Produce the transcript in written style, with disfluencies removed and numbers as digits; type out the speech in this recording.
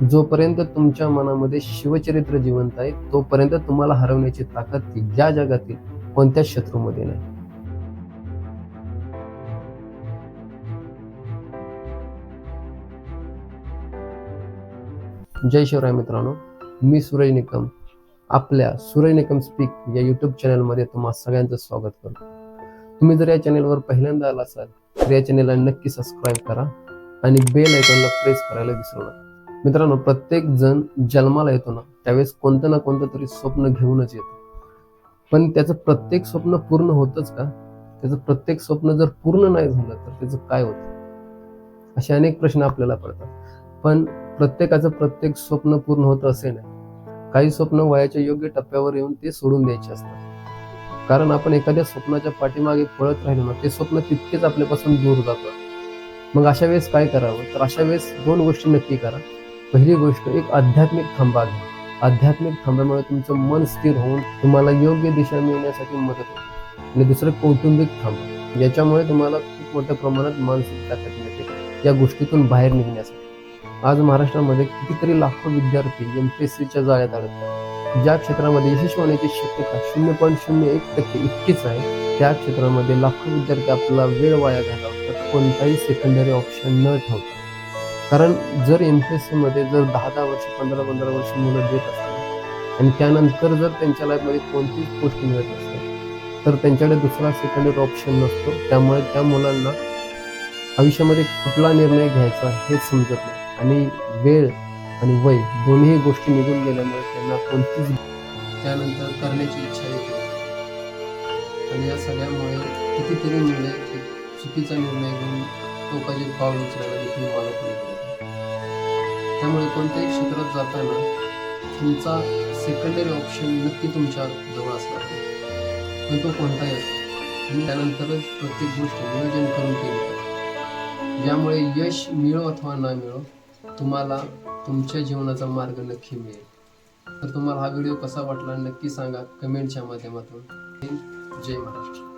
जोपर्यंत तुमच्या मनामध्ये शिवचरित्र जिवंत आहे, तोपर्यंत तुम्हाला हरवण्याची ताकद या जगातील कोणत्याच शत्रूमध्ये नाही. जय शिवराय मित्रांनो, मी सूरज निकम आपल्या सूरज निकम स्पीक या यूट्यूब चॅनलमध्ये तुम्हा सगळ्यांचं स्वागत करतो. तुम्ही जर या चॅनलवर पहिल्यांदा आला असाल तर या चॅनलला नक्की सबस्क्राईब करा आणि बेल आयकॉनला प्रेस करायला विसरू नका. मित्रांनो, प्रत्येक जण जन्माला येतो ना, त्यावेळेस कोणतं ना कोणतं तरी स्वप्न घेऊनच येतो. पण त्याचं प्रत्येक स्वप्न पूर्ण होतच का? त्याचं प्रत्येक स्वप्न जर पूर्ण नाही झालं तर त्याचं काय होतं? असे अनेक प्रश्न आपल्याला पडतात. पण प्रत्येकाचं प्रत्येक स्वप्न पूर्ण होतं असे नाही. काही स्वप्न वयाच्या योग्य टप्प्यावर येऊन ते सोडून द्यायचे असतात. कारण आपण एखाद्या स्वप्नाच्या पाठीमागे पळत राहिलो ना, ते स्वप्न तितकेच आपल्यापासून दूर जातं. मग अशा वेळेस काय करावं? तर अशा वेळेस 2 गोष्टी नक्की करा. पहिली गोष्ट, एक आध्यात्मिक थांबा घ्या. आध्यात्मिक थांब्यामुळे तुमचं मन स्थिर होऊन तुम्हाला योग्य दिशा मिळण्यासाठी मदत होते. आणि दुसरं, कौटुंबिक थांबा. याच्यामुळे तुम्हाला खूप मोठ्या प्रमाणात मानसिक ताकद मिळते या गोष्टीतून बाहेर निघण्यासाठी. आज महाराष्ट्रामध्ये कितीतरी लाखो विद्यार्थी MPSCच्या जाळ्यात अडकतात. ज्या क्षेत्रामध्ये यशस्वी होण्याची शक्यता 0.01% इतकीच आहे, त्या क्षेत्रामध्ये लाखो विद्यार्थी आपला वेळ वाया घालवतात कोणताही सेकंडरी ऑप्शन न ठेवता. कारण जर MPSC मध्ये जर 10-10 वर्ष 15-15 वर्ष मुलं देत असतात आणि त्यानंतर जर त्यांच्या लाईफमध्ये कोणतीच गोष्ट मिळत नसेल तर त्यांच्याकडे दुसरा सेकंडरी ऑप्शन नसतो. त्यामुळे त्या मुलांना आयुष्यामध्ये कुठला निर्णय घ्यायचा हेच समजत नाही आणि वेळ आणि वय दोन्ही गोष्टी निघून गेल्यामुळे त्यांना कोणतीच त्यानंतर करण्याची इच्छा येत नाही. आणि या सगळ्यामुळे कितीतरी मुले चुकीचा निर्णय घेऊन टोकाचे पाऊल उचलायला देखील मागे पुढे पडतात. त्यामुळे कोणत्याही क्षेत्रात जाताना तुमचा सेकंडरी ऑप्शन नक्की तुमच्या जवळ असला पाहिजे, पण तो कोणताही असतो. आणि त्यानंतरच प्रत्येक गोष्ट नियोजन करून केली पाहिजे, ज्यामुळे यश मिळो अथवा न मिळो तुम्हाला तुमच्या जीवनाचा मार्ग नक्की मिळेल. तर तुम्हाला हा व्हिडिओ कसा वाटला नक्की सांगा कमेंटच्या माध्यमातून. जय महाराष्ट्र.